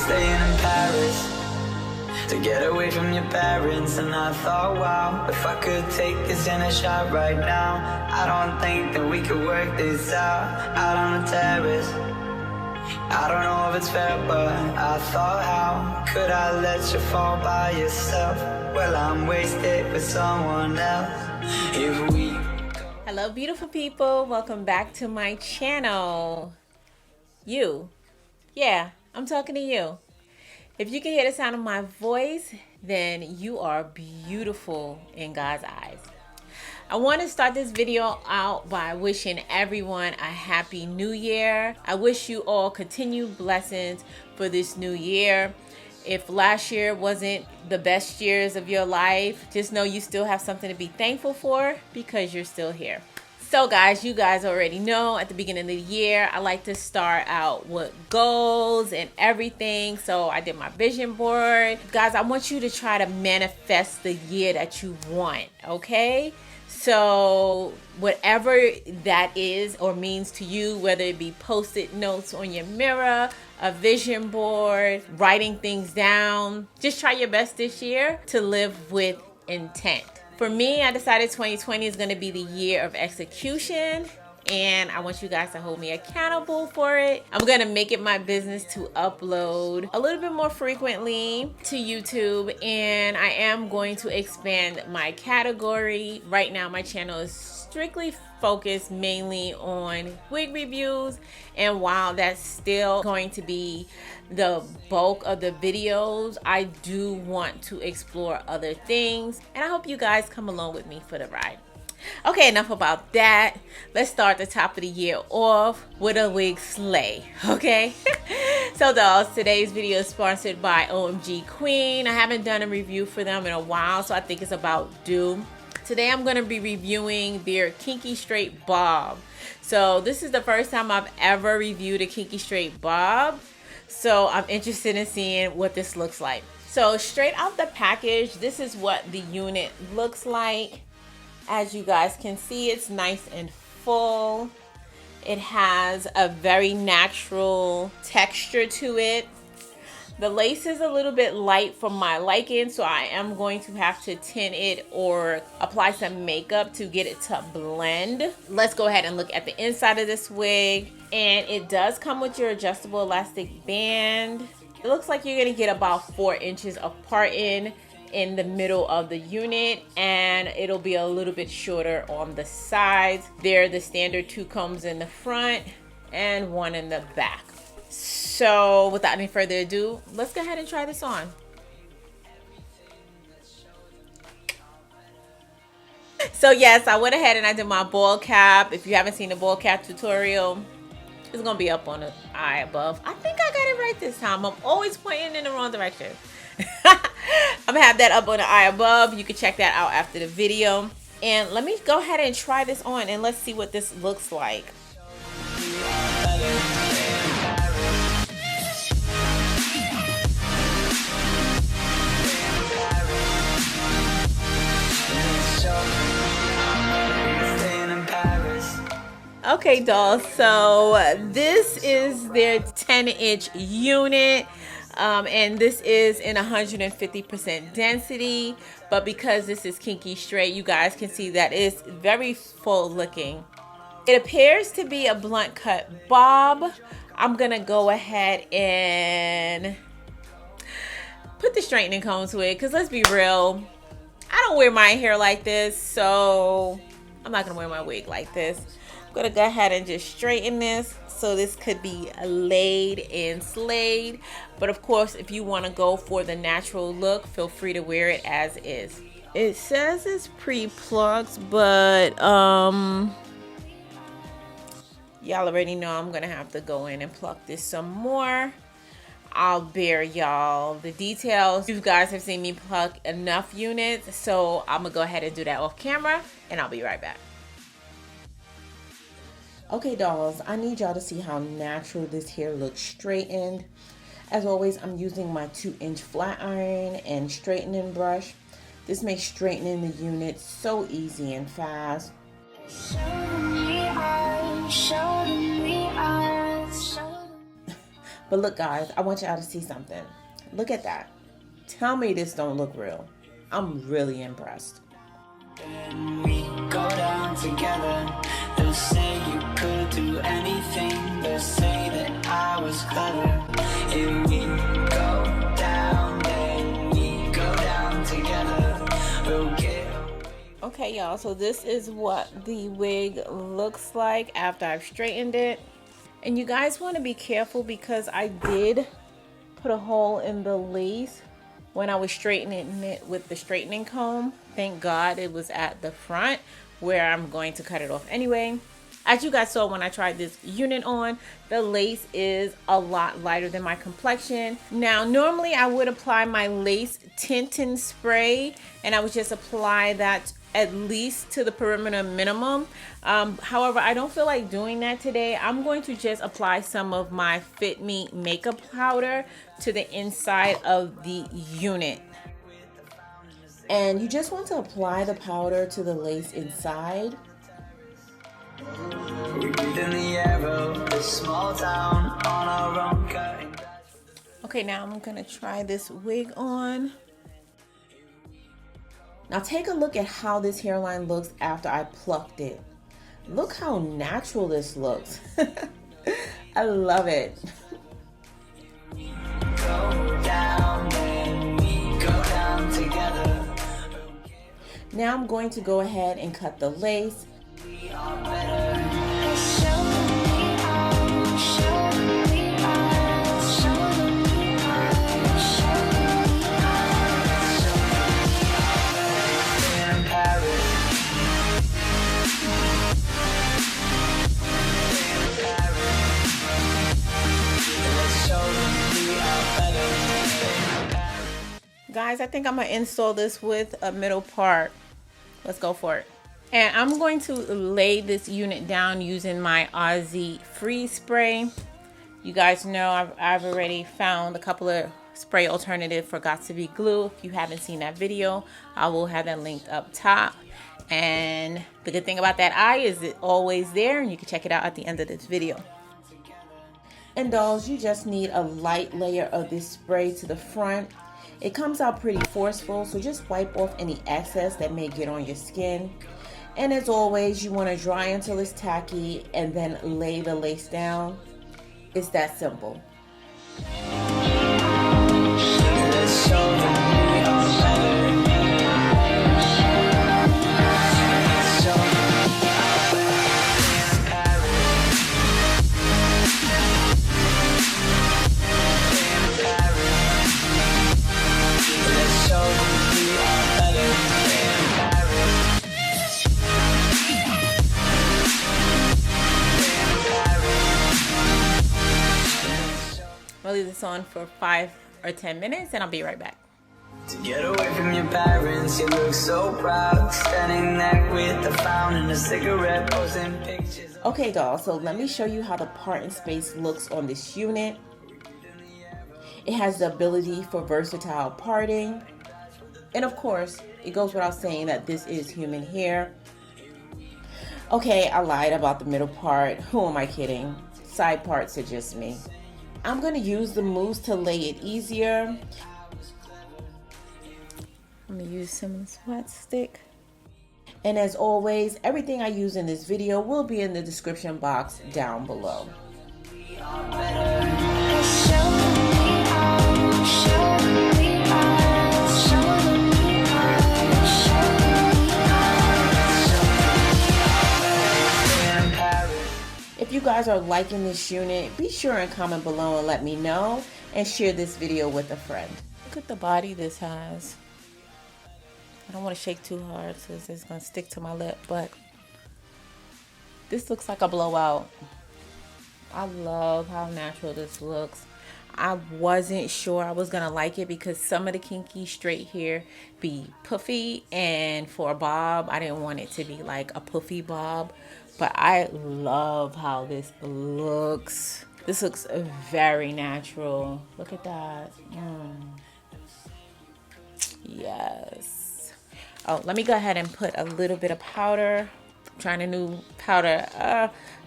staying in Paris to get away from your parents. And I thought, wow, if I could take this in a shot right now, I don't think that we could work this out on the terrace. I don't know if it's fair, but I thought, how could I let you fall by yourself? Well, I'm wasted with someone else. If we... Hello, beautiful people. Welcome back to my channel. Yeah, I'm talking to you. If you can hear the sound of my voice, then you are beautiful in God's eyes. I want to start this video out by wishing everyone a happy new year. I wish you all continued blessings for this new year. If last year wasn't the best years of your life, just know you still have something to be thankful for because you're still here. So guys, you guys already know at the beginning of the year, I like to start out with goals and everything. So I did my vision board. Guys, I want you to try to manifest the year that you want, okay? So whatever that is or means to you, whether it be post-it notes on your mirror, a vision board, writing things down, just try your best this year to live with intent. For me, I decided 2020 is going to be the year of execution, and I want you guys to hold me accountable for it. I'm going to make it my business to upload a little bit more frequently to YouTube, and I am going to expand my category. Right now, my channel is strictly focused mainly on wig reviews, and while that's still going to be the bulk of the videos, I do want to explore other things, and I hope you guys come along with me for the ride. Okay, enough about that. Let's start the top of the year off with a wig slay, okay? So dolls, today's video is sponsored by OMG Queen. I haven't done a review for them in a while, so I think it's about due. Today I'm going to be reviewing their Kinky Straight Bob. So this is the first time I've ever reviewed a Kinky Straight Bob, so I'm interested in seeing what this looks like. So straight out the package, this is what the unit looks like. As you guys can see, it's nice and full. It has a very natural texture to it. The lace is a little bit light for my liking, so I am going to have to tint it or apply some makeup to get it to blend. Let's go ahead and look at the inside of this wig. And it does come with your adjustable elastic band. It looks like you're gonna get about 4 inches of parting in the middle of the unit, and it'll be a little bit shorter on the sides. There are the standard 2 combs in the front and 1 in the back. So without any further ado, let's go ahead and try this on. So yes, I went ahead and I did my ball cap. If you haven't seen the ball cap tutorial, it's gonna be up on the eye above. I think I got it right this time. I'm always pointing in the wrong direction. I'm gonna have that up on the eye above. You can check that out after the video. And let me go ahead and try this on and let's see what this looks like. Okay dolls, so this is their 10-inch unit. And this is in 150% density, but because this is Kinky Straight, you guys can see that it's very full looking. It appears to be a blunt cut bob. I'm gonna go ahead and put the straightening combs with it, because let's be real, I don't wear my hair like this, so I'm not gonna wear my wig like this. I'm gonna go ahead and just straighten this so this could be laid and slayed. But of course, if you want to go for the natural look, feel free to wear it as is. It says it's pre-plucked, but y'all already know I'm gonna have to go in and pluck this some more. I'll bear y'all the details. You guys have seen me pluck enough units, so I'm gonna go ahead and do that off camera, and I'll be right back. Okay dolls, I need y'all to see how natural this hair looks straightened. As always, I'm using my 2-inch flat iron and straightening brush. This makes straightening the unit so easy and fast. But look guys, I want y'all to see something. Look at that. Tell me this don't look real. I'm really impressed. When we go down together, they'll say you could do anything. They'll say that I was clever. If we go down, then we go down together. We'll get away. Okay y'all, so this is what the wig looks like after I've straightened it. And you guys want to be careful because I did put a hole in the lace when I was straightening it with the straightening comb. Thank God it was at the front where I'm going to cut it off anyway. As you guys saw when I tried this unit on, the lace is a lot lighter than my complexion. Now, normally I would apply my lace tinting spray and I would just apply that at least to the perimeter minimum. However, I don't feel like doing that today. I'm going to just apply some of my Fit Me makeup powder to the inside of the unit. And you just want to apply the powder to the lace inside. We breathe in the air of this small town on our own cutting. Okay, now I'm gonna try this wig on. Now take a look at how this hairline looks after I plucked it. Look how natural this looks. I love it. Go down, then we go down together. Now I'm going to go ahead and cut the lace. We are better. Guys, I think I'm gonna install this with a middle part. Let's go for it. And I'm going to lay this unit down using my Aussie Freeze spray. You guys know I've already found a couple of spray alternative for Got2B Glued. If you haven't seen that video, I will have that linked up top. And the good thing about that eye is it's always there and you can check it out at the end of this video. And dolls, you just need a light layer of this spray to the front. It comes out pretty forceful, so just wipe off any excess that may get on your skin. And as always, you want to dry until it's tacky and then lay the lace down. It's that simple. I'll leave this on for 5 or 10 minutes and I'll be right back. To get away from your parents, you look so proud, standing there with a fountain, a cigarette, posting pictures. Okay dolls, so let me show you how the parting space looks on this unit. It has the ability for versatile parting. And of course, it goes without saying that this is human hair. Okay, I lied about the middle part. Who am I kidding? Side parts are just me. I'm going to use the mousse to lay it easier. I'm going to use some sweat stick. And as always, everything I use in this video will be in the description box down below. We are better. If you guys are liking this unit, be sure and comment below and let me know, and share this video with a friend. Look at the body this has. I don't want to shake too hard so it's going to stick to my lip, but this looks like a blowout. I love how natural this looks. I wasn't sure I was going to like it because some of the kinky straight hair be puffy, and for a bob, I didn't want it to be like a puffy bob. But I love how this looks. This looks very natural. Look at that. Yes. Oh, let me go ahead and put a little bit of powder. I'm trying a new powder.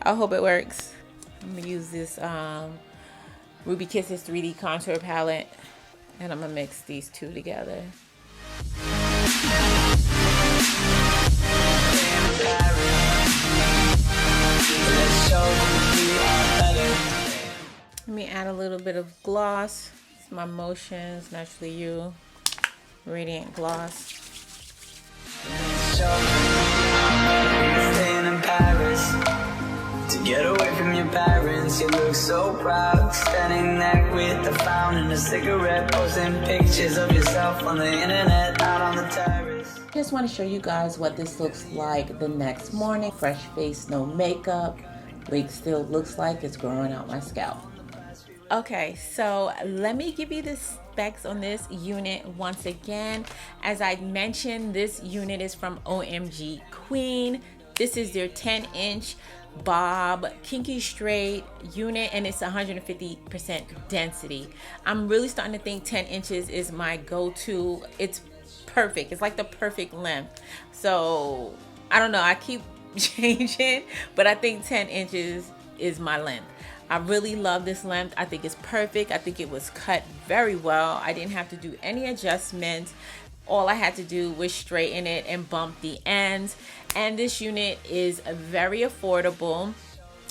I hope it works. I'm gonna use this Ruby Kisses 3D contour palette, and I'm gonna mix these two together. Let me add a little bit of gloss. It's my Motions Naturally You Radiant Gloss. Staying in Paris to get away from your parents. You look so proud, standing there with a fountain and a cigarette, posting pictures of yourself on the internet, out on the terrace. Just want to show you guys what this looks like the next morning. Fresh face, no makeup. Wig still looks like it's growing out my scalp. Okay, so let me give you the specs on this unit once again. As I mentioned, this unit is from OMGqueen. This is their 10-inch bob kinky straight unit, and it's 150% density. I'm really starting to think 10 inches is my go-to. It's perfect. It's like the perfect length. So I don't know, I keep changing, but I think 10 inches is my length. I really love this length. I think it's perfect. I think it was cut very well. I didn't have to do any adjustments. All I had to do was straighten it and bump the ends. And this unit is very affordable.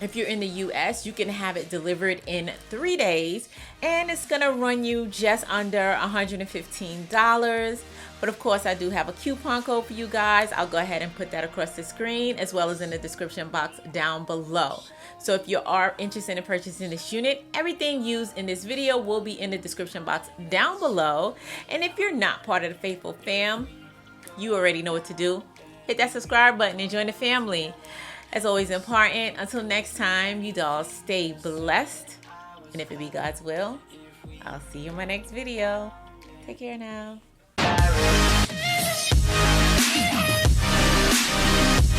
If you're in the US, you can have it delivered in 3 days, and it's gonna run you just under $115. But of course, I do have a coupon code for you guys. I'll go ahead and put that across the screen as well as in the description box down below. So if you are interested in purchasing this unit, everything used in this video will be in the description box down below. And if you're not part of the Faithful fam, you already know what to do. Hit that subscribe button and join the family. As always important, until next time, you dolls stay blessed. And if it be God's will, I'll see you in my next video. Take care now.